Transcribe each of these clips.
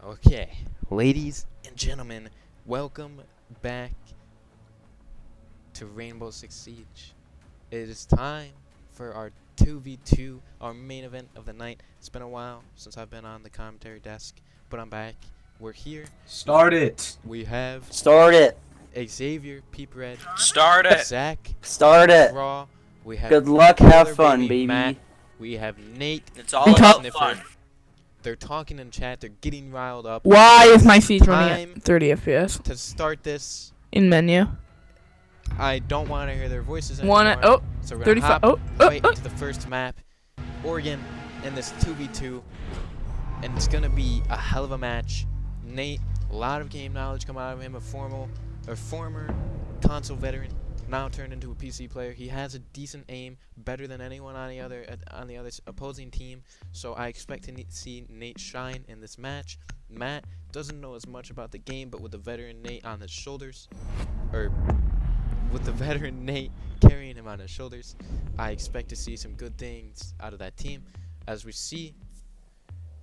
Okay, ladies and gentlemen, welcome back to Rainbow Six Siege. It is time for our 2v2, our main event of the night. It's been a while since I've been on the commentary desk, but I'm back. We're here. Start it. We have Start it. Xavier, Peep Red, Start it. Zach, Start it. Raw. We have Good luck. Killer Have fun, baby. Matt. We have Nate. It's all about Sniffer. fun. They're talking in chat. They're getting riled up. Why is my Siege running Time at 30 FPS to start this. in menu? I don't want to hear their voices anymore. So we're gonna 35. hop right into the first map, Oregon, in this 2v2, and it's gonna be a hell of a match. Nate, a lot of game knowledge come out of him. A former console veteran, now turned into a PC player. He has a decent aim, better than anyone on the other opposing team. So I expect to see Nate shine in this match. Matt doesn't know as much about the game, but with the veteran Nate on his shoulders, with the veteran Nate carrying him on his shoulders, I expect to see some good things out of that team. As we see,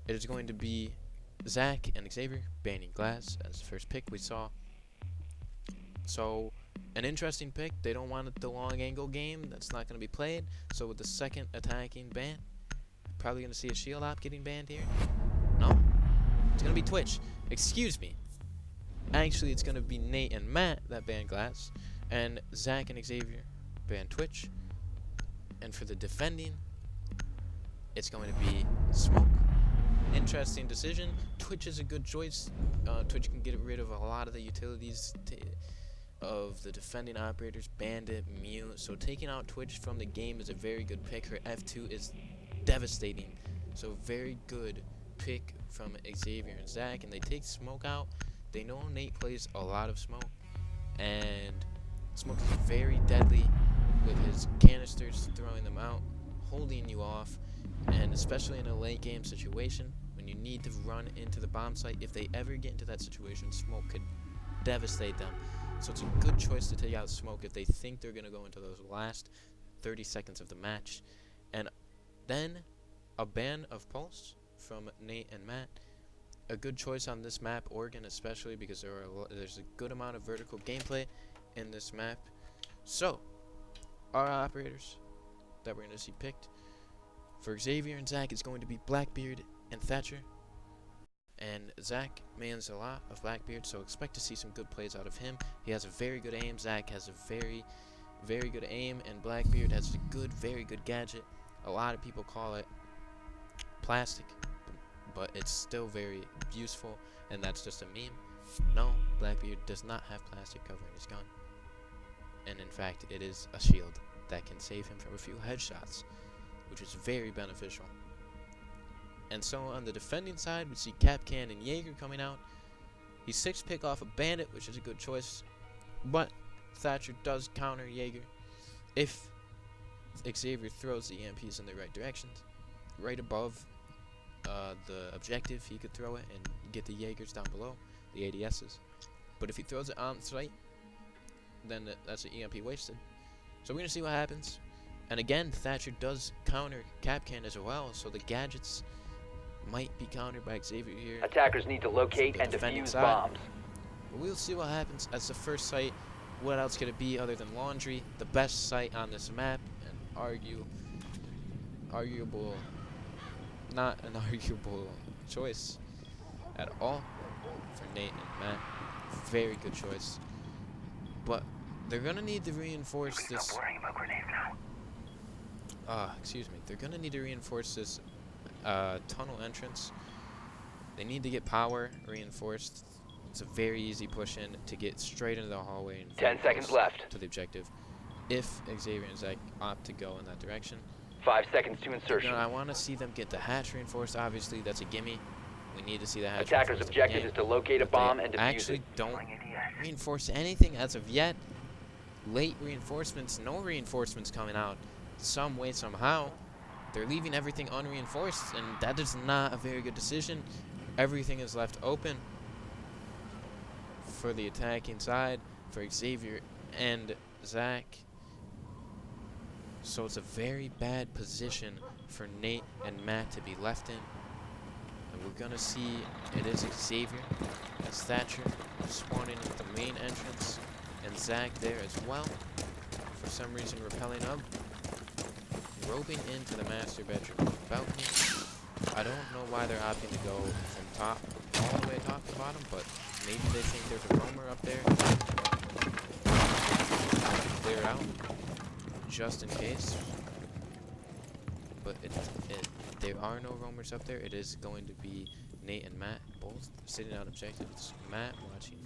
it is going to be Zach and Xavier banning Glass as the first pick we saw. So, an interesting pick. They don't want the long angle game. That's not going to be played. So with the second attacking ban, probably going to see a shield op getting banned here. No, it's going to be Twitch. Excuse me. Actually, it's going to be Nate and Matt that ban Glass, and Zach and Xavier ban Twitch. And for the defending, it's going to be Smoke. Interesting decision. Twitch is a good choice. Twitch can get rid of a lot of the utilities of the defending operators, Bandit, Mute. So taking out Twitch from the game is a very good pick. Her F2 is devastating. So very good pick from Xavier and Zach. And they take Smoke out. They know Nate plays a lot of Smoke. And Smoke is very deadly with his canisters, throwing them out, holding you off. And especially in a late game situation, when you need to run into the bomb site, if they ever get into that situation, Smoke could devastate them. So it's a good choice to take out Smoke if they think they're going to go into those last 30 seconds of the match. And then a ban of Pulse from Nate and Matt. A good choice on this map, Oregon especially, because there's a good amount of vertical gameplay in this map. So, our operators that we're going to see picked for Xavier and Zach is going to be Blackbeard and Thatcher. And Zach mans a lot of Blackbeard, so expect to see some good plays out of him. He has a very good aim. Zach has a very, very good aim, and Blackbeard has a very good gadget. A lot of people call it plastic, but it's still very useful, and that's just a meme. No, Blackbeard does not have plastic covering his gun. And in fact, it is a shield that can save him from a few headshots, which is very beneficial. And so on the defending side, we see Capcan and Jaeger coming out. He's 6 pick off a Bandit, which is a good choice. But Thatcher does counter Jaeger if Xavier throws the EMPs in the right directions. Right above the objective, he could throw it and get the Jaegers down below, the ADSs. But if he throws it on site, then that's an EMP wasted. So we're going to see what happens. And again, Thatcher does counter Capcan as well, so the gadgets might be countered by Xavier here. Attackers need to locate and defuse bombs. But we'll see what happens as the first site. What else could it be other than Laundry? The best site on this map, and not an arguable choice at all for Nate and Matt. Very good choice. But they're gonna need to reinforce this. Excuse me. They're gonna need to reinforce this tunnel entrance. They need to get power reinforced. It's a very easy push in to get straight into the hallway and 10 seconds left to the objective. If Xavier and Zach opt to go in that direction. 5 seconds to insertion. I want to see them get the hatch reinforced. Obviously, that's a gimme. We need to see the hatch. Attackers' objective is to locate a bomb and defuse actually it. Don't reinforce anything as of yet. Late reinforcements, no reinforcements coming out. Some way, somehow. They're leaving everything unreinforced, and that is not a very good decision. Everything is left open for the attacking side, for Xavier and Zach. So it's a very bad position for Nate and Matt to be left in. And we're gonna see it is Xavier as Thatcher spawning at the main entrance, and Zach there as well. For some reason, rappelling up, roping into the master bedroom balcony. I don't know why they're opting to go from top all the way top to bottom, but maybe they think there's a roamer up there. Clear it out, just in case. But there are no roamers up there. It is going to be Nate and Matt both sitting on objectives. Matt watching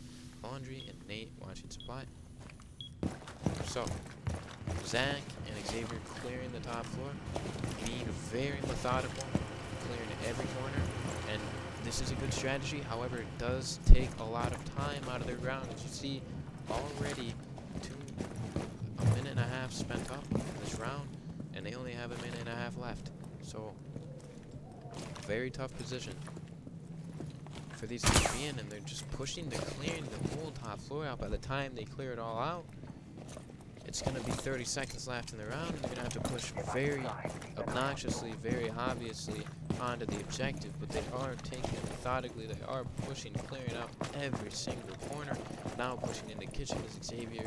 laundry and Nate watching supply. So, Zach and Xavier clearing the top floor, being very methodical, clearing every corner, and this is a good strategy. However, it does take a lot of time out of their round. As you see, already a minute and a half spent up in this round, and they only have a minute and a half left. So, very tough position for these teams to be in, and they're just pushing, they're clearing the whole top floor out. By the time they clear it all out, it's going to be 30 seconds left in the round, and they're going to have to push very obnoxiously, very obviously onto the objective, but they are taking it methodically. They are pushing, clearing out every single corner. Now pushing in the kitchen is Xavier,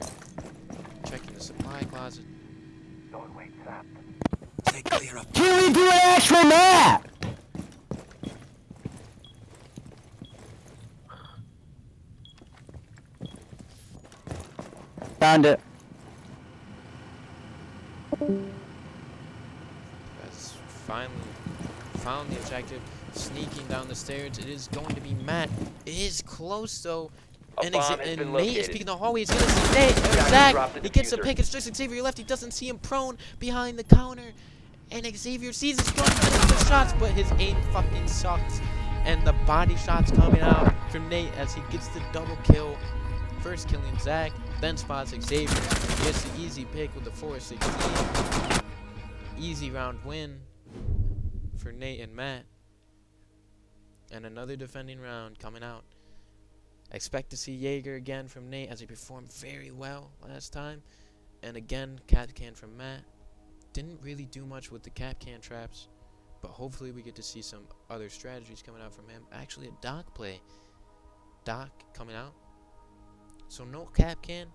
checking the supply closet. Can we do an actual map? Found it. Has finally found the objective, sneaking down the stairs. It is going to be Matt. It is close though. And Nate is peeking the hallway. He's gonna see Nate or Zach. He gets the pick. It's just Xavier left. He doesn't see him prone behind the counter. And Xavier sees his gun, the shots, but his aim fucking sucks. And the body shots coming out from Nate as he gets the double kill. First killing Zach, then spots Xavier. Gets the easy pick with the 4-16. Easy round win for Nate and Matt. And another defending round coming out. Expect to see Jaeger again from Nate as he performed very well last time. And again, Cat Can from Matt. Didn't really do much with the Cap Can traps, but hopefully we get to see some other strategies coming out from him. Actually, a Doc play. Doc coming out. So no Cap Can.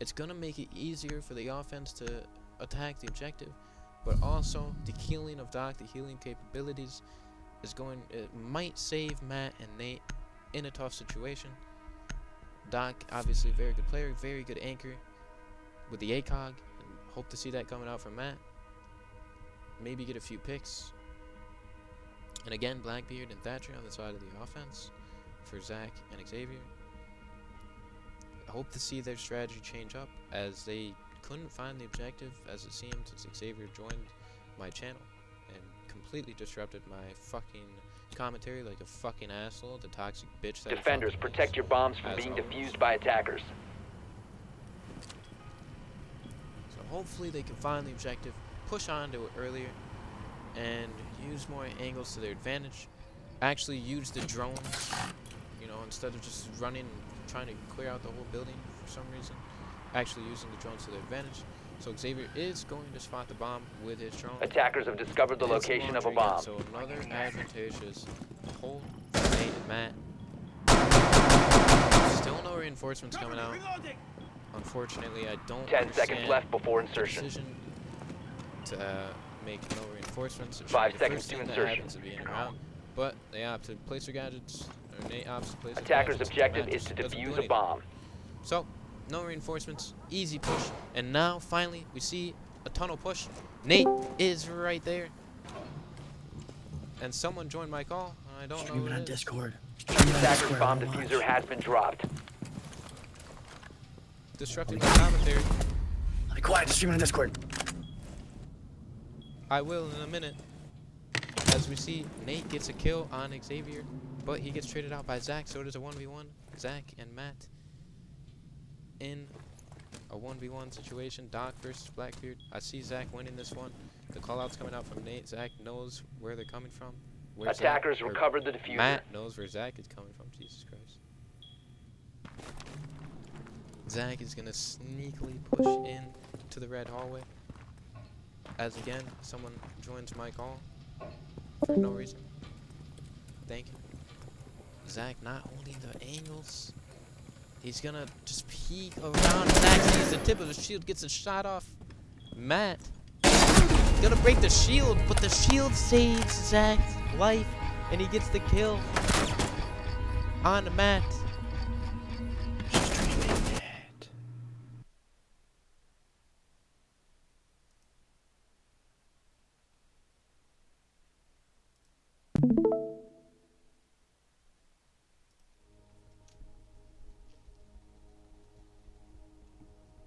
It's going to make it easier for the offense to attack the objective, but also the healing of Doc, the healing capabilities, it might save Matt and Nate in a tough situation. Doc, obviously, very good player, very good anchor with the ACOG. And hope to see that coming out from Matt. Maybe get a few picks. And again, Blackbeard and Thatcher on the side of the offense for Zach and Xavier. I hope to see their strategy change up, as they couldn't find the objective, as it seemed, since Xavier joined my channel and completely disrupted my fucking commentary like a fucking asshole, the toxic bitch that Defenders, protect your bombs from being defused by attackers. So hopefully they can find the objective, push on to it earlier, and use more angles to their advantage. Actually use the drones, you know, instead of just running and trying to clear out the whole building for some reason. Actually using the drones to their advantage. So Xavier is going to spot the bomb with his drone. Attackers have discovered the location of a bomb. So another advantageous hold for Nate and Matt. Still no reinforcements coming out. Unfortunately, I don't 10 seconds left before the insertion. decision to make no reinforcements. It should 5 be the seconds first to thing that insertion. happens to be in and around. But they opt to place their gadgets, or Nate opts to place their Attackers' gadgets. objective Matt is to just doesn't do defuse a anything. bomb. So, no reinforcements, easy push, and now finally we see a tunnel push. Nate is right there, and someone joined my call. I don't know who Streaming on it is. Discord. Attackers' bomb diffuser has been dropped. Disrupting my commentary. Be quiet, just streaming on Discord. I will in a minute. As we see, Nate gets a kill on Xavier, but he gets traded out by Zach, so it is a 1v1. Zach and Matt in a 1v1 situation. Doc versus Blackbeard. I see Zach winning this one. The call-out's coming out from Nate. Zach knows where they're coming from. Where's Attackers Zach? Or recovered the diffuser. Matt knows where Zach is coming from. Jesus Christ. Zach is going to sneakily push in to the red hallway. As again, someone joins my call for no reason. Thank you. Zach not holding the angles. He's gonna just peek around. Zach sees the tip of the shield, gets a shot off. Matt. He's gonna break the shield, but the shield saves Zach's life, and he gets the kill on Matt.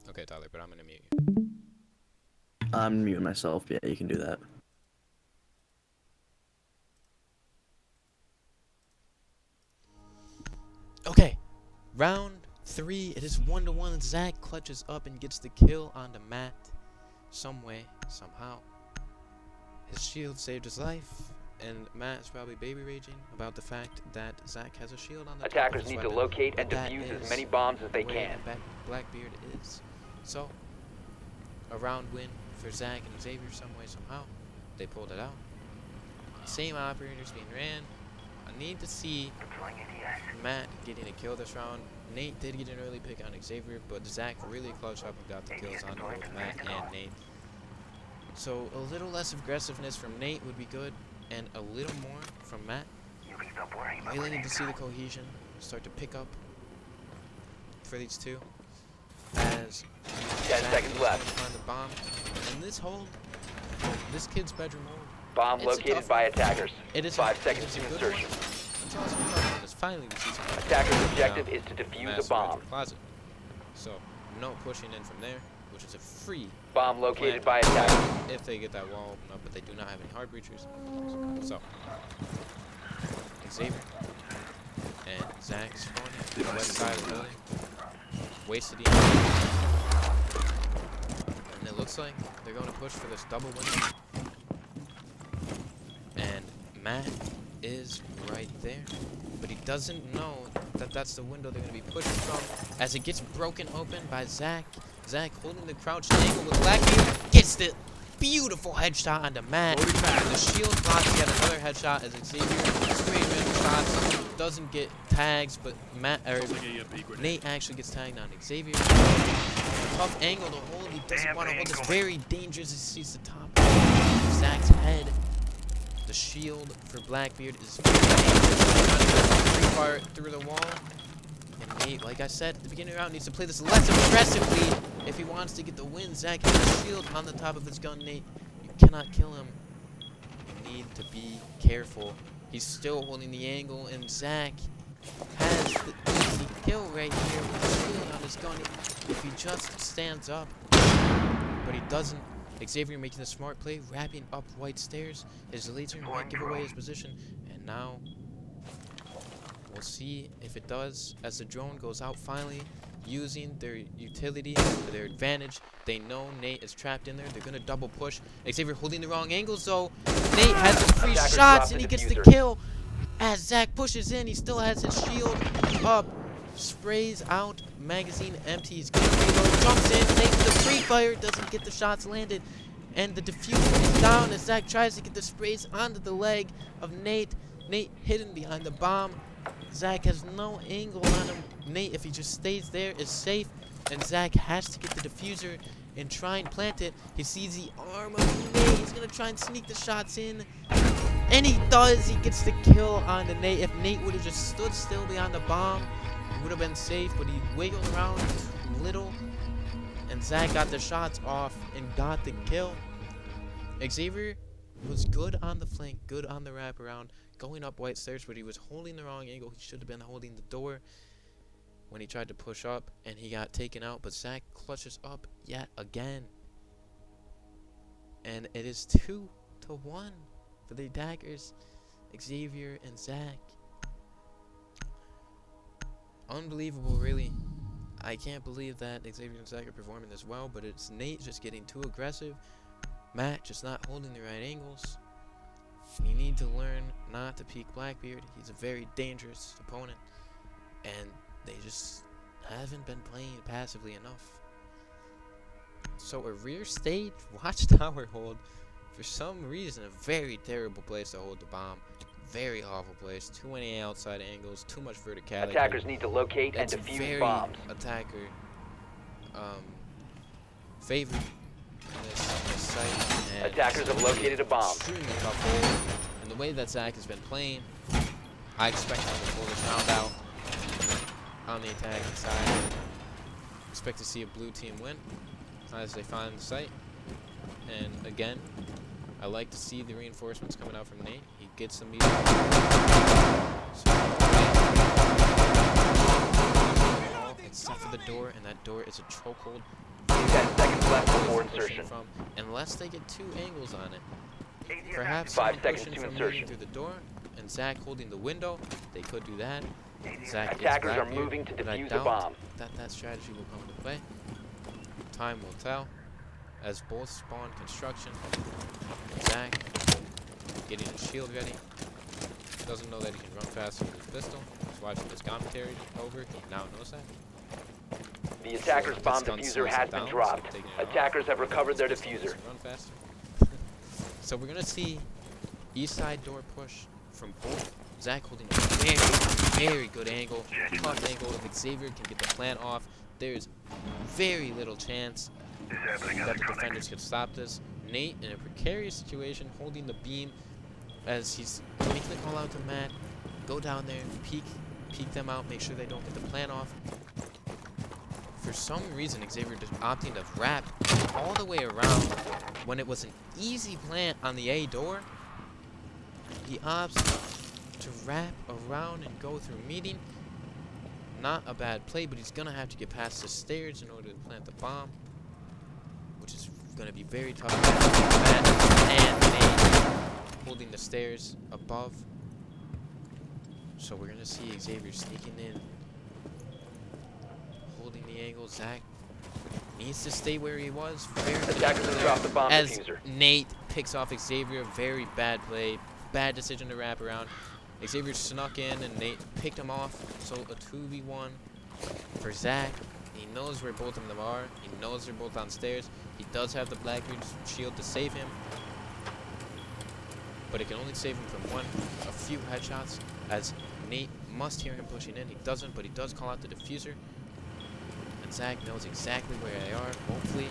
Okay, Tyler, but I'm gonna mute you. I'm muting myself. Yeah, you can do that. Okay, round 3. It is 1-1. Zach clutches up and gets the kill onto Matt. Some way, somehow. His shield saved his life, and Matt is probably baby raging about the fact that Zach has a shield on the top of Attackers his need to weapon, locate but and that defuse as is many bombs as the they way can. Blackbeard is. So, a round win for Zach and Xavier some way, somehow. They pulled it out. Same operators being ran. I need to see Matt getting a kill this round. Nate did get an early pick on Xavier, but Zach really clutched up and got the kills on both Matt and Nate. So a little less aggressiveness from Nate would be good, and a little more from Matt. I really need to see the cohesion start to pick up for these two. As 10 Zach seconds is left. gonna find the bomb, and this hold, this kid's bedroom hold. Bomb It's a located tough by one. attackers. It is 5 it seconds is a to good insertion. one. It's also a tough one. It's finally we see some Attacker's objective now, is to defuse a master bomb. bedroom closet. So no pushing in from there, which is a free Bomb located plant by attackers. if they get that wall open up, but they do not have any hard breachers. So Xavier and Zach spawning on the west side of the building. Wasted the and it looks like they're going to push for this double window. And Matt is right there, but he doesn't know that that's the window they're going to be pushing from, as it gets broken open by Zach. Zach holding the crouched angle with Blackbeard, gets the beautiful headshot onto Matt. The shield blocks yet another headshot as Xavier straight random shots, doesn't get tags, but Nate actually gets tagged on Xavier. Tough angle to hold. He doesn't want to hold this. Very dangerous. He sees the top of Zach's head. The shield for Blackbeard is very dangerous. Free fire through the wall. And Nate, like I said at the beginning of the round, needs to play this less aggressively if he wants to get the win. Zach has a shield on the top of his gun. Nate, you cannot kill him. You need to be careful. He's still holding the angle, and Zach has the easy kill right here with the shield on his gun if he just stands up. But he doesn't. Xavier making a smart play, wrapping up white stairs. His laser might give away his position, and now we'll see if it does as the drone goes out finally, using their utility to their advantage. They know Nate is trapped in there. They're gonna double push. Xavier holding the wrong angles though. Nate has the free Attacker shots dropped and the he gets the diffuser. kill. As Zach pushes in, he still has his shield up. Sprays out, magazine empties, gets reload, jumps in, takes the free fire, doesn't get the shots landed, and the diffuser is down as Zach tries to get the sprays onto the leg of Nate. Nate hidden behind the bomb. Zach has no angle on him. Nate, if he just stays there, is safe, and Zach has to get the diffuser and try and plant it. He sees the arm of Nate. He's gonna try and sneak the shots in. And he does. He gets the kill on the Nate. If Nate would have just stood still behind the bomb, it would have been safe, but he wiggled around a little, and Zach got the shots off and got the kill. Xavier was good on the flank, good on the wraparound, going up white stairs, but he was holding the wrong angle. He should have been holding the door when he tried to push up, and he got taken out, but Zach clutches up yet again. And it is 2-1 for the attackers, Xavier and Zach. Unbelievable, really. I can't believe that Xavier and Zach are performing this well, but it's Nate just getting too aggressive. Matt just not holding the right angles. You need to learn not to peek Blackbeard. He's a very dangerous opponent, and they just haven't been playing passively enough. So a rear stage watchtower hold, for some reason, a very terrible place to hold the bomb. very awful place. Too many outside angles, too much verticality. Attackers need to locate and It's defuse very bombs. attacker favored in this site. And Attackers it's have gonna be located a bomb. Extremely tough hold. And the way that Zach has been playing, I expect him to pull this round out on the attacking side. Expect to see a blue team win as they find the site. And again, I like to see the reinforcements coming out from Nate. He gets the meter. Except for the door, and that door is a chokehold. 10 seconds left before Pushing insertion. from, unless they get 2 angles on it. Perhaps 5 someone seconds pushing to from insertion. leading through the door, and Zach holding the window. They could do that. Zach gets Attackers are Blackbeard, moving to but I defuse a doubt bomb. that strategy will come into play. Time will tell, as both spawn construction. Zach getting his shield ready. Doesn't know that he can run faster with his pistol. He's watching this commentary over. He now knows that. The attacker's This bomb gun diffuser slows has it been down, so dropped. taking it off. Attackers have recovered their This pistol diffuser. makes him run faster. So we're gonna see east side door push from both. Zach holding a very good angle, tough angle. If Xavier can get the plant off, there's very little chance that the defenders could stop this. Nate in a precarious situation, holding the beam as he's making the call out to Matt. Go down there, peek them out, make sure they don't get the plant off. For some reason, Xavier just opting to wrap all the way around when it was an easy plant on the A door. He opts to wrap around and go through meeting. Not a bad play, but he's gonna have to get past the stairs in order to plant the bomb, which is gonna be very tough. Matt and Nate holding the stairs above. So we're gonna see Xavier sneaking in, holding the angle. Zach needs to stay where he was. Attackers have dropped the bomb As diffuser. Nate picks off Xavier, very bad play, bad decision to wrap around. Xavier snuck in and Nate picked him off. So a 2v1 for Zach. He knows where both of them are. He knows they're both downstairs. He does have the Blackbeard shield to save him, but it can only save him from a few headshots, as Nate must hear him pushing in. He doesn't, but he does call out the diffuser. And Zach knows exactly where they are. Hopefully,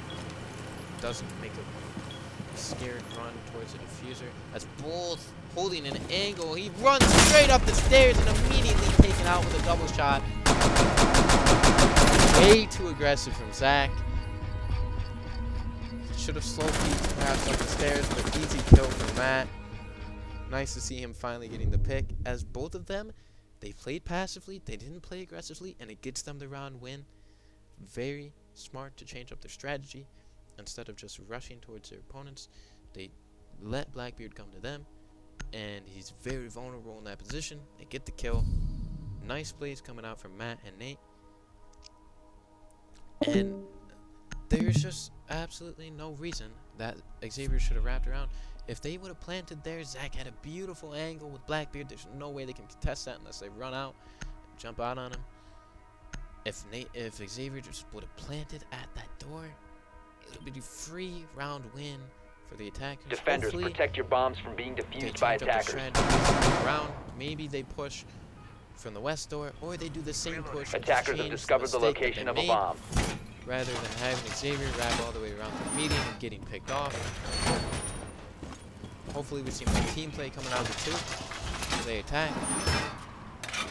doesn't make a scared run towards the diffuser. As both holding an angle, he runs straight up the stairs and immediately taken out with a double shot. Way too aggressive from Zach. Should have slow peeked perhaps up the stairs, but easy kill from Matt. Nice to see him finally getting the pick, as both of them, they played passively, they didn't play aggressively, and it gets them the round win. Very smart to change up their strategy. Instead of just rushing towards their opponents, they let Blackbeard come to them, and he's very vulnerable in that position. They get the kill. Nice plays coming out from Matt and Nate. And there's just absolutely no reason that Xavier should have wrapped around. If they would have planted there, Zach had a beautiful angle with Blackbeard. There's no way they can contest that unless they run out and jump out on him. If Xavier just would have planted at that door, it would be a free round win for the attackers. Defenders, Hopefully, protect your bombs from being they defused by change up their attackers. strategies around. Maybe they push from the west door, or they do the same push. and just Attackers have change discovered the mistake that location they of a made, bomb. rather than having Xavier wrap all the way around the meeting and getting picked off. Hopefully we see more team play coming out of the two. As they attack.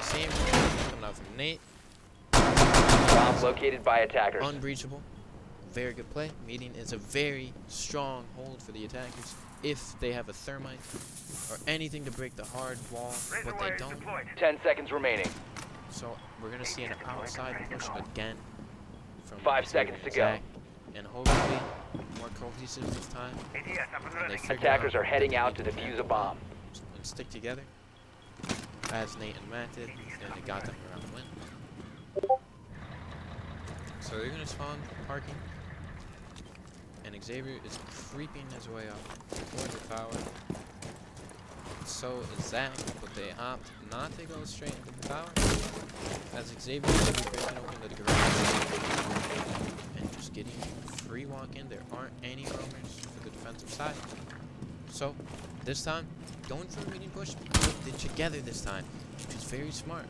Same coming out from Nate. Bomb located by attackers. Unbreachable. Very good play. Meeting is a very strong hold for the attackers. If they have a thermite or anything to break the hard wall, but they don't. 10 seconds remaining. So we're going to see an outside push again. From 5 Xavier seconds to and go. Zach. And hopefully more cohesive this time. And they figure Attackers out are heading that they out need to plant defuse a the bomb. and stick together, as Nate and Matt did, and it got them around the win. So they're gonna spawn parking, and Xavier is creeping his way up towards the tower. So is Zach, but they opt not to go straight into the tower, as Xavier will be breaking open the garage and just getting free walk in. There aren't any roamers for the defensive side. So, this time, going for a medium push, but they're together this time, which is very smart.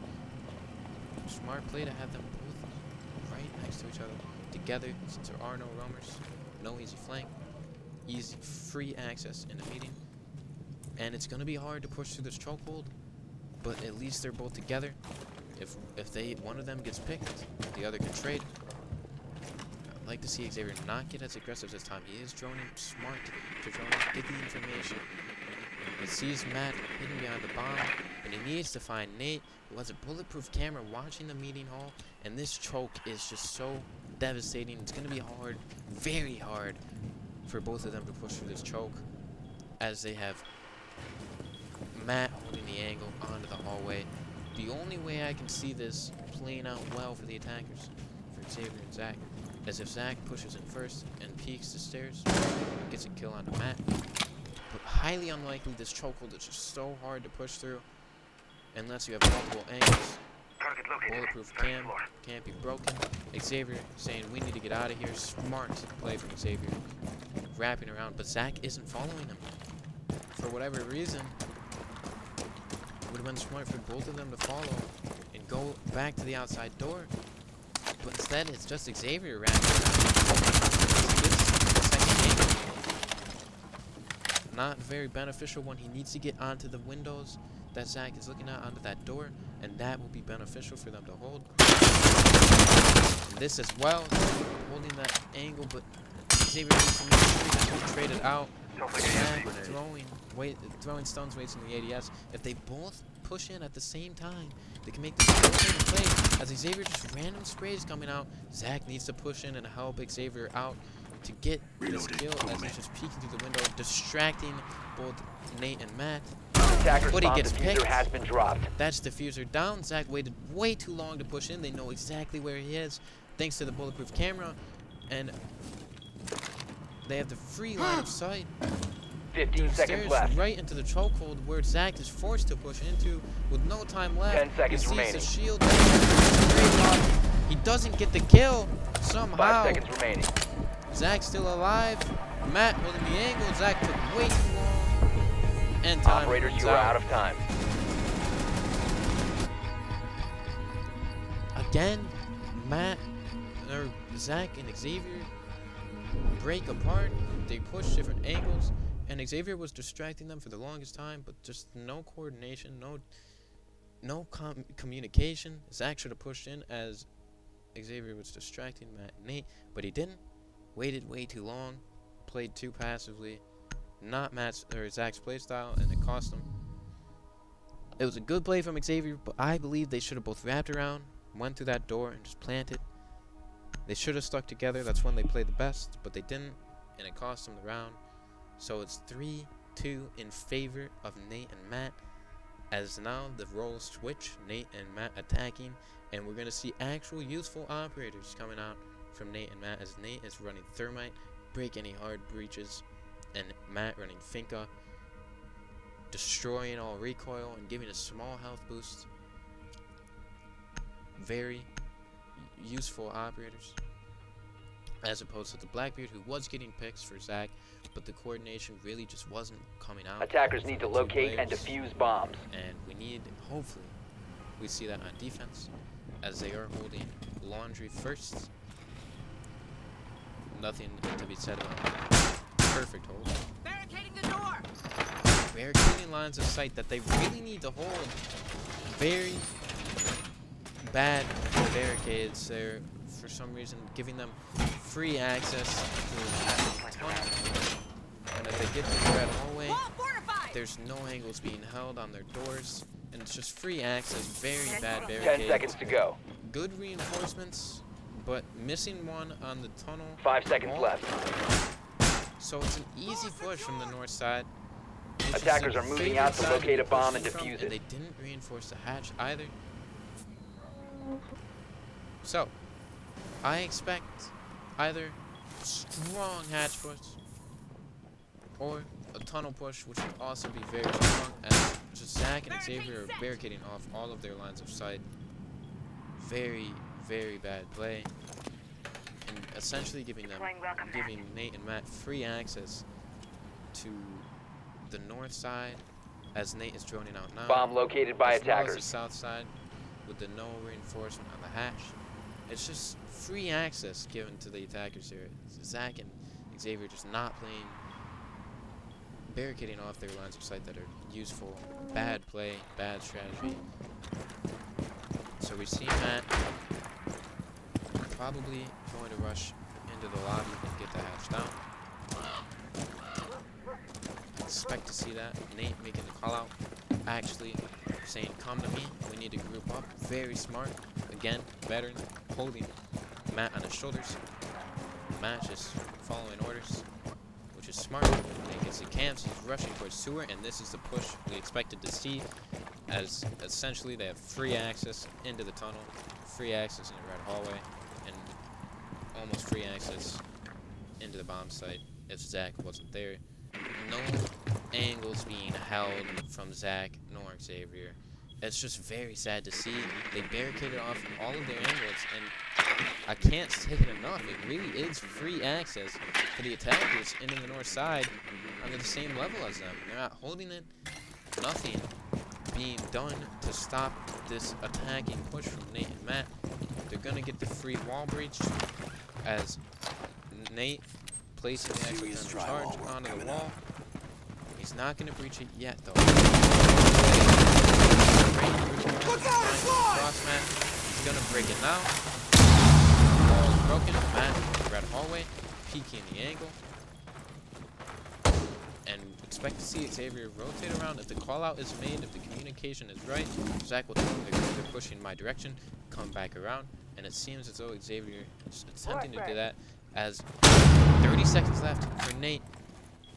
Smart play to have them both right next to each other, together, since there are no roamers, no easy flank, easy free access in the median. And it's gonna be hard to push through this chokehold, but at least they're both together. If one of them gets picked, the other can trade. I'd like to see Xavier not get as aggressive this time. He is droning smart to drone, get the information. He sees Matt hidden behind the bomb, and he needs to find Nate, who has a bulletproof camera watching the meeting hall. And this choke is just so devastating. It's gonna be hard, very hard, for both of them to push through this choke, as they have Matt holding the angle onto the hallway. The only way I can see this playing out well for the attackers, for Xavier and Zach, is if Zach pushes in first and peeks the stairs, gets a kill onto Matt. But highly unlikely. This chokehold is just so hard to push through unless you have multiple angles. Bulletproof cam can't be broken. Xavier saying we need to get out of here. Smart play from Xavier, wrapping around, but Zach isn't following him for whatever reason. It would have been smart for both of them to follow and go back to the outside door, but instead it's just Xavier wrapping around. Not very beneficial when he needs to get onto the windows that Zach is looking at, onto that door, and that will be beneficial for them to hold. And this as well, holding that angle, but Xavier needs to make sure that he traded out. Zach throwing stones waits in the ADS. If they both push in at the same time, they can make this play. As Xavier just random sprays coming out, Zach needs to push in and help Xavier out to get this kill as he's just peeking through the window, distracting both Nate and Matt. But he gets picked. Has been dropped. That's diffuser down. Zach waited way too long to push in. They know exactly where he is, thanks to the bulletproof camera, and they have the free line of sight. 15 seconds left. Right into the chokehold where Zach is forced to push into with no time left. 10 seconds he sees remaining. the shield. He doesn't get the kill somehow. 5 seconds remaining. Zach's still alive. Matt holding the angle. Zach took way too long. And time. Operators, you are out of time. Again, Zach and Xavier break apart. They push different angles, and Xavier was distracting them for the longest time, but just no coordination, no communication. Zach should have pushed in as Xavier was distracting Matt and Nate, but he didn't. Waited way too long, played too passively, not Zach's playstyle, and it cost him. It was a good play from Xavier, but I believe they should have both wrapped around, went through that door, and just planted. They should have stuck together. That's when they played the best, but they didn't, and it cost them the round. So it's 3-2 in favor of Nate and Matt, as now the roles switch, Nate and Matt attacking, and we're going to see actual useful operators coming out from Nate and Matt, as Nate is running Thermite, break any hard breaches, and Matt running Finka, destroying all recoil and giving a small health boost. Very useful operators, as opposed to the Blackbeard, who was getting picks for Zach, but the coordination really just wasn't coming out. Attackers need to locate and defuse bombs. And we need, hopefully, we see that on defense, as they are holding laundry first. Nothing to be said about that. Perfect hold. Barricading the door! Barricading lines of sight that they really need to hold. Very bad barricades there, for some reason, giving them free access to the tunnel. And if they get to the red hallway, there's no angles being held on their doors, and it's just free access. Very bad barricades. 10 seconds to go. Good reinforcements, but missing one on the tunnel. 5 seconds wall. left. So it's an easy push from the north side. Attackers are moving out to locate a bomb and defuse it. And they didn't reinforce the hatch either. So, I expect either strong hatch push or a tunnel push, which would also be very strong, as just Zach and Xavier are barricading off all of their lines of sight. Very, very bad play. And essentially giving Nate and Matt free access to the north side, as Nate is droning out now. Bomb located by as well as the attackers. south side, with the no reinforcement on the hatch. It's just free access given to the attackers here. Zach and Xavier just not playing, barricading off their lines of sight that are useful. Bad play, bad strategy. So we see Matt probably going to rush into the lobby and get the hatch down. Expect to see that. Nate making the call out, actually saying, "Come to me, we need to group up." Very smart. Again, veteran, holding Matt on his shoulders. Matt just following orders, which is smart. Nate gets the camps, he's rushing towards sewer, and this is the push we expected to see, as essentially they have free access into the tunnel, free access into Red Hallway, and almost free access into the bomb site if Zach wasn't there. No angles being held from Zach nor Xavier. It's just very sad to see. They barricaded off all of their angles, and I can't say it enough. It really is free access for the attackers into the north side under the same level as them. They're not holding it. Nothing being done to stop this attacking push from Nate and Matt. They're going to get the free wall breach as Nate placing the actual thermal charge onto the wall. He's not going to breach it yet, though. Cross Matt. He's going to break it now. Wall is broken. Matt, red hallway, peeking the angle. And expect to see Xavier rotate around. If the call out is made, if the communication is right, Zach will tell them they're pushing my direction, come back around. And it seems as though Xavier is attempting to do that, as 30 seconds left for Nate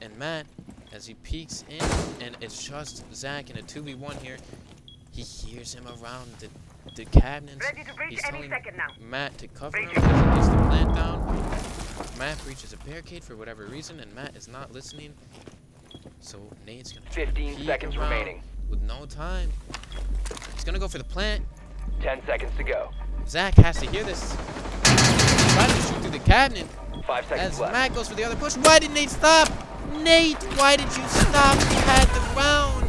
and Matt as he peeks in, and it's just Zach in a 2v1 here. He hears him around the cabinets. He's telling Matt to cover him as he gets the plant down. Matt breaches a barricade for whatever reason, and Matt is not listening. So Nate's gonna 15 seconds remaining. With no time. He's gonna go for the plant. 10 seconds to go. Zach has to hear this. Try to shoot through the cabinet. 5 seconds As left. Matt goes for the other push. Why did Nate stop? Nate, why did you stop? He had the round.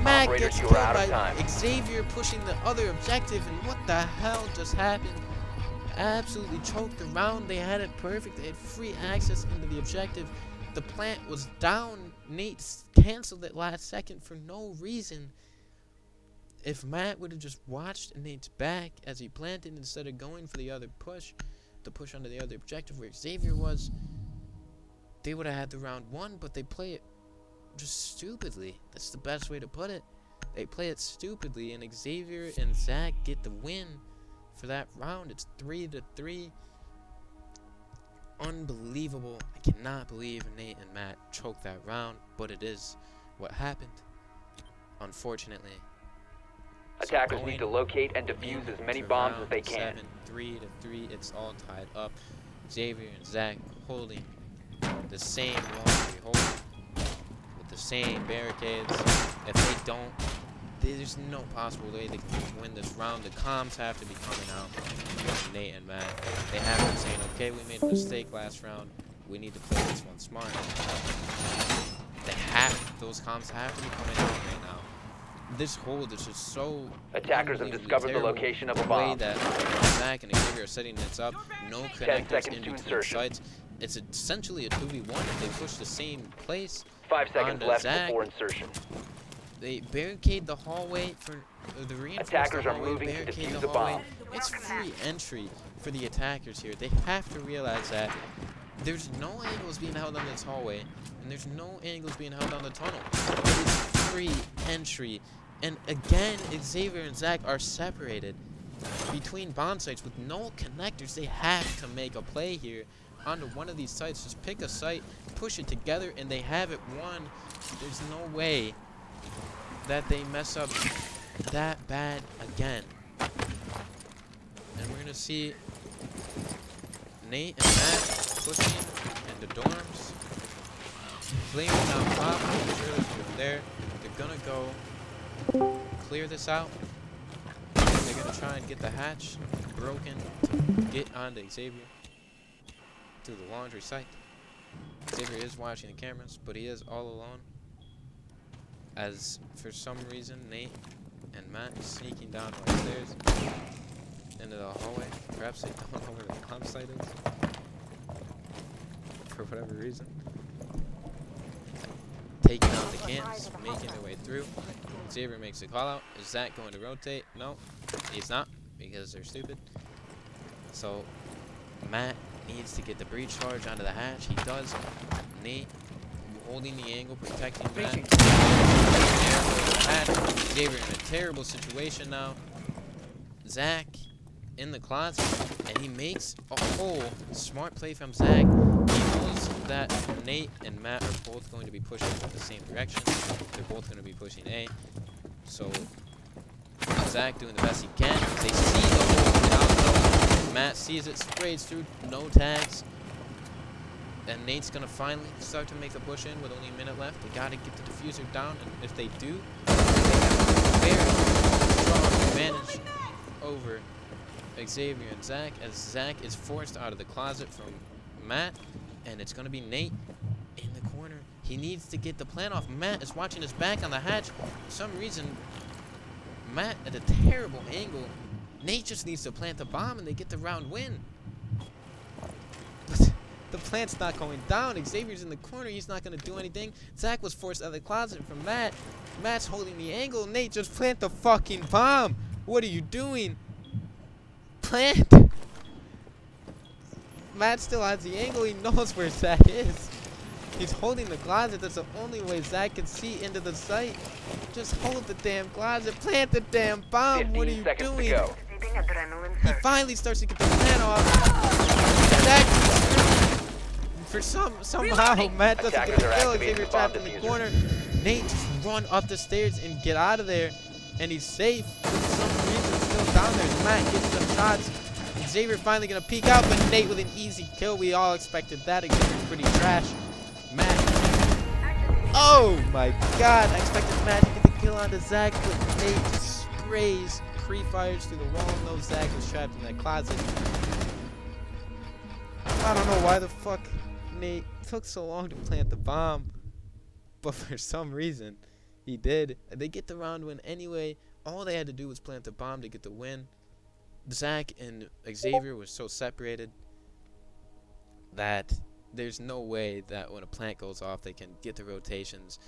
Matt Operator, gets you are killed out of by time. Xavier pushing the other objective. And what the hell just happened? Absolutely choked the round. They had it perfect. They had free access into the objective. The plant was down. Nate canceled it last second for no reason. If Matt would have just watched Nate's back as he planted instead of going for the other push, the push onto the other objective where Xavier was, they would have had the round won, but they play it just stupidly. That's the best way to put it. They play it stupidly, and Xavier and Zach get the win for that round. It's 3-3. Unbelievable. I cannot believe Nate and Matt choked that round, but it is what happened, unfortunately. Attackers need to locate and defuse as many bombs as they can. 3-3. It's all tied up. Xavier and Zach holding the same wall they hold with the same barricades. If they don't, there's no possible way they can win this round. The comms have to be coming out from Nate and Matt. They have to be saying, okay, we made a mistake last round. We need to play this one smart. Those comms have to be coming out right now. This hold is just so Attackers have discovered the terrible. location of a The way bomb. that Zach and Xavier are setting this up, no connectors seconds in to between insertion. sites. It's essentially a 2v1 if they push the same place. 5 seconds onto left Zach. before insertion. They barricade the hallway for the reinforced Attackers the are hallway, moving to barricade defuse the the hallway. bomb. It's free entry for the attackers here. They have to realize that there's no angles being held on this hallway, and there's no angles being held on the tunnel. It is free entry. And again, Xavier and Zach are separated between bomb sites with no connectors. They have to make a play here onto one of these sites. Just pick a site, push it together, and they have it won. There's no way that they mess up that bad again. And we're going to see Nate and Matt pushing into dorms. Clearing out top. I'm sure there's people there. They're going to go clear this out. They're gonna try and get the hatch broken to get onto Xavier through the laundry site. Xavier is watching the cameras, but he is all alone. as for some reason Nate and Matt is sneaking down the stairs into the hallway. Perhaps they don't know where the bomb site is for whatever reason. Taking out the cams, making their way through. Xavier makes a call out. Is Zach going to rotate? No, he's not, because they're stupid. So Matt needs to get the breach charge onto the hatch. He does. Nate holding the angle, protecting Matt. Xavier in a terrible situation now. Zach in the closet, and he makes a hole. Smart play from Zach. He knows that Nate and Matt are both going to be pushing in the same direction. They're both going to be pushing A. So Zach doing the best he can. They see the hole get out though. Matt sees it, sprays through, no tags. And Nate's gonna finally start to make the push in with only a minute left. They gotta get the diffuser down, and if they do, they have a very strong advantage over Xavier and Zach, as Zach is forced out of the closet from Matt, and it's gonna be Nate in the corner. He needs to get the plant off. Matt is watching his back on the hatch. For some reason, Matt at a terrible angle. Nate just needs to plant the bomb, and they get the round win. But the plant's not going down. Xavier's in the corner. He's not going to do anything. Zach was forced out of the closet from Matt. Matt's holding the angle. Nate, just plant the fucking bomb. What are you doing? Plant. Matt still has the angle. He knows where Zach is. He's holding the closet. That's the only way Zach can see into the site. Just hold the damn closet. Plant the damn bomb. What are you doing? He finally starts to get the plant off. Zach, for somehow, Matt doesn't get a kill. Xavier trapped in the corner. Nate just run up the stairs and get out of there, and he's safe. For some reason, still down there. Matt gets some shots. Xavier finally gonna peek out, but Nate with an easy kill. We all expected that. Xavier's pretty trash. Matt. Oh my God! I expected Matt to get the kill onto Zach, but Nate just sprays, pre-fires through the wall. No, Zach is trapped in that closet. I don't know why the fuck Nate took so long to plant the bomb, but for some reason he did. They get the round win anyway. All they had to do was plant the bomb to get the win. Zach and Xavier were so separated that there's no way that when a plant goes off they can get the rotations,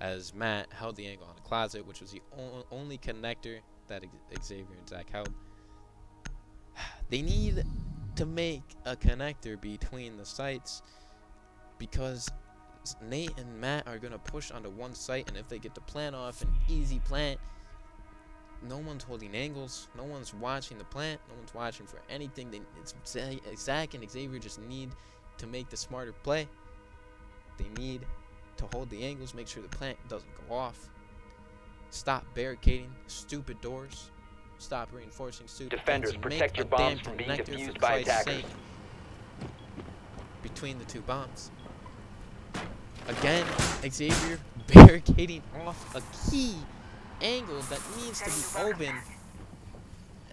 as Matt held the angle on the closet, which was the only connector that Xavier and Zach held. They need to make a connector between the sites, because Nate and Matt are going to push onto one site, and if they get the plant off, an easy plant, no one's holding angles, no one's watching the plant, no one's watching for anything. Zach and Xavier just need to make the smarter play. They need to hold the angles, make sure the plant doesn't go off. Stop barricading stupid doors. Stop reinforcing stupid Defenders, things. protect your bombs from being defused by attackers. Between the two bombs. Again, Xavier barricading off a key angle that needs to be open.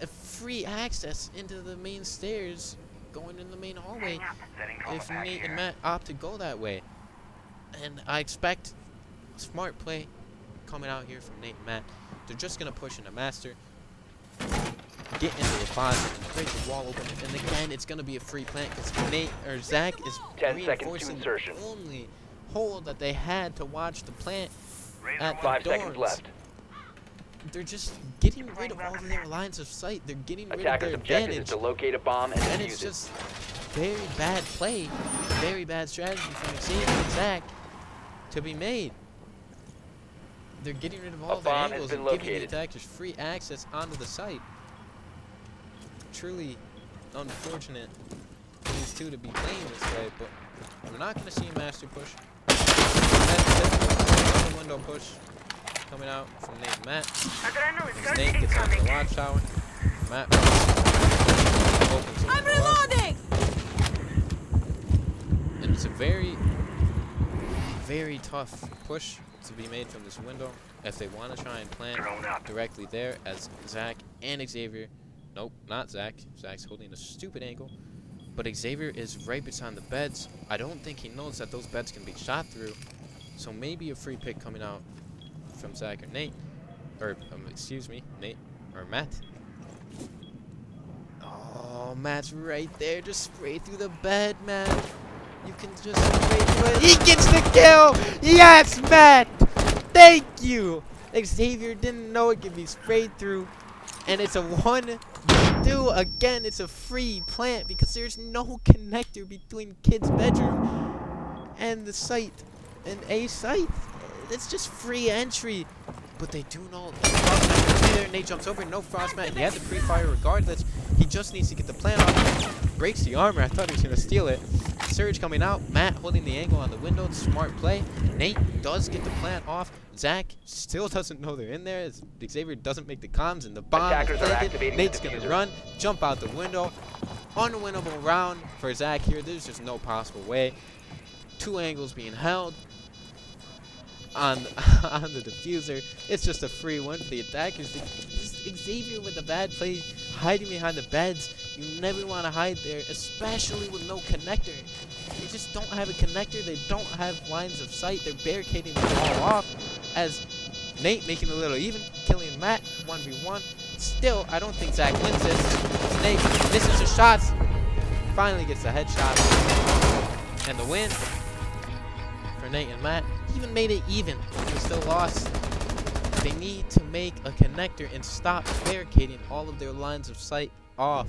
A free access into the main stairs going in the main hallway if Nate and Matt opt to go that way. And I expect smart play coming out here from Nate and Matt. They're just going to push into master, get into the closet, and break the wall open. And again, it's going to be a free plant because Zach is 10 seconds to reinforcing the insertion. only hole that they had to watch the plant at the 5 seconds dorms. left. They're just getting rid of all of their lines of sight. They're getting rid of Attackers' their objective is advantage. to locate a bomb and And defuse it's it. just very bad play, very bad strategy from Xavier and Zach to be made. They're getting rid of all their bomb has angles been and giving the located. attackers free access onto the site. Truly unfortunate for these two to be playing this way, but we're not going to see a master push. That's a window push coming out from Nate and Matt. As Nate gets onto the watchtower, Matt opens I'm reloading! and it's a very, very tough push to be made from this window if they want to try and plant directly there, as Zach and Xavier, nope, not Zach, Zach's holding a stupid angle, but Xavier is right beside the beds. I don't think he knows that those beds can be shot through, so maybe a free pick coming out from Zach or Nate. Or, excuse me, Nate or Matt. Oh, Matt's right there. Just spray through the bed, Matt. You can just spray through it. He gets the kill! Yes, Matt! Thank you! Xavier didn't know it could be sprayed through. And it's a 1v2. Again, it's a free plant because there's no connector between kid's bedroom and the site. And a site. It's just free entry. But they do know the Frostmat there. Nate jumps over. No Frostmat. He had the pre-fire regardless. He just needs to get the plant off. Breaks the armor. I thought he was going to steal it. Surge coming out. Matt holding the angle on the window. Smart play. Nate does get the plant off. Zach still doesn't know they're in there. Xavier doesn't make the comms, and the bomb is planted. Nate's going to run. Jump out the window. Unwinnable round for Zach here. There's just no possible way. 2 angles being held on the diffuser. It's just a free win for the attackers. Xavier with the bad play, hiding behind the beds. You never want to hide there, especially with no connector. They just don't have a connector. They don't have lines of sight. They're barricading the ball off. As Nate making a little even, killing Matt 1v1. Still, I don't think Zach wins this. Nate misses the shots. Finally gets the headshot. And the win for Nate and Matt. Even made it even. They still lost. They need to make a connector and stop barricading all of their lines of sight off.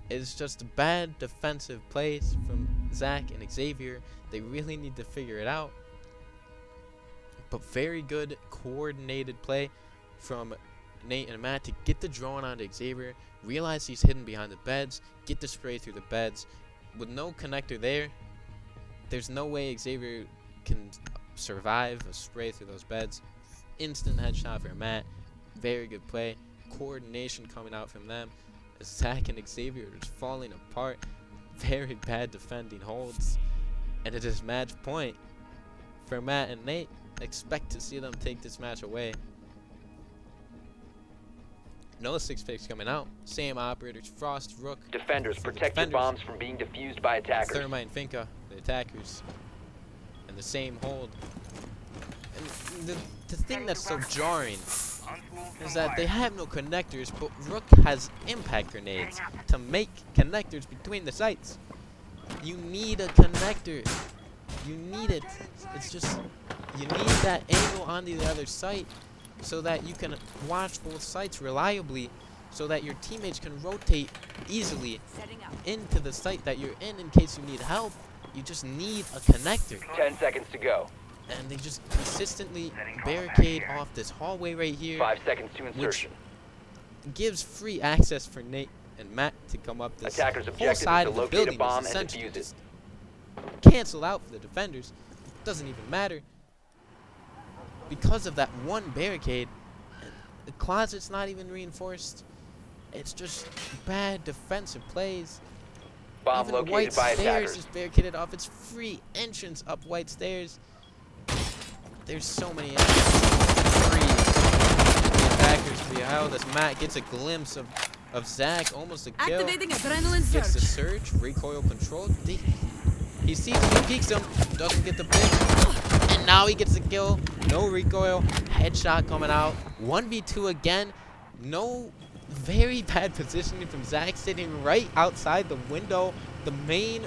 It's just bad defensive plays from Zach and Xavier. They really need to figure it out. But very good coordinated play from Nate and Matt to get the drone onto Xavier. Realize he's hidden behind the beds. Get the spray through the beds. With no connector there, there's no way Xavier can survive a spray through those beds. Instant headshot for Matt. Very good play. Coordination coming out from them. Zach and Xavier are just falling apart. Very bad defending holds. And it is match point for Matt and Nate. Expect to see them take this match away. No 6 picks coming out. Same operators. Frost, Rook. Defenders, protect your bombs from being defused by attackers. Thermite and Finka, the attackers. And the same hold. And the thing that's so jarring is that they have no connectors, but Rook has impact grenades to make connectors between the sites. You need a connector. You need it. It's just, you need that angle onto the other site so that you can watch both sites reliably, so that your teammates can rotate easily into the site that you're in case you need help. You just need a connector. 10 seconds to go. And they just consistently barricade off this hallway right here. 5 seconds to insertion. Which gives free access for Nate and Matt to come up this Attackers' whole objective side is of to the locate a building. bomb Is and essentially defuse it. just canceled out for the defenders. Doesn't even matter. Because of that one barricade, the closet's not even reinforced. It's just bad defensive plays. Bomb Even located White by Stairs attackers. is barricaded off. It's free entrance up White Stairs. There's so many free attackers to be held as Matt gets a glimpse of Zach, almost a kill. Activating adrenaline Gets the surge. surge, recoil control. He sees him, he peeks him, doesn't get the pick. And now he gets the kill. No recoil. Headshot coming out. 1v2 again. No, very bad positioning from Zach, sitting right outside the window. The main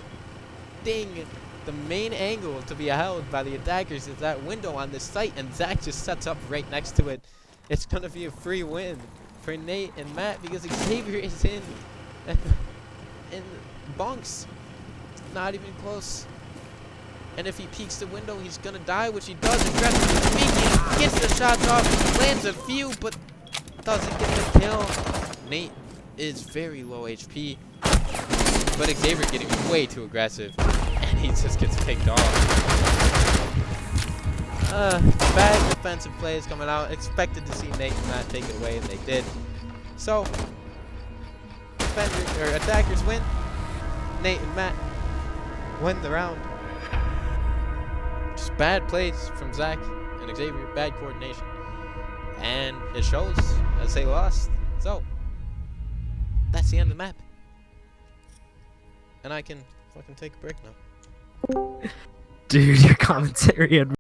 thing, the main angle to be held by the attackers is that window on this site, and Zach just sets up right next to it. It's going to be a free win for Nate and Matt because Xavier is in bunks. Not even close. And if he peeks the window, he's going to die, which he does. Aggressively speaking, gets the shots off, lands a few, but doesn't get the kill. Nate is very low HP, but Xavier getting way too aggressive, and he just gets picked off. Bad defensive plays coming out. Expected to see Nate and Matt take it away, and they did. So, attackers win. Nate and Matt win the round. Just bad plays from Zach and Xavier. Bad coordination. And it shows as they lost. So, that's the end of the map. And I can fucking take a break now. Dude, your commentary had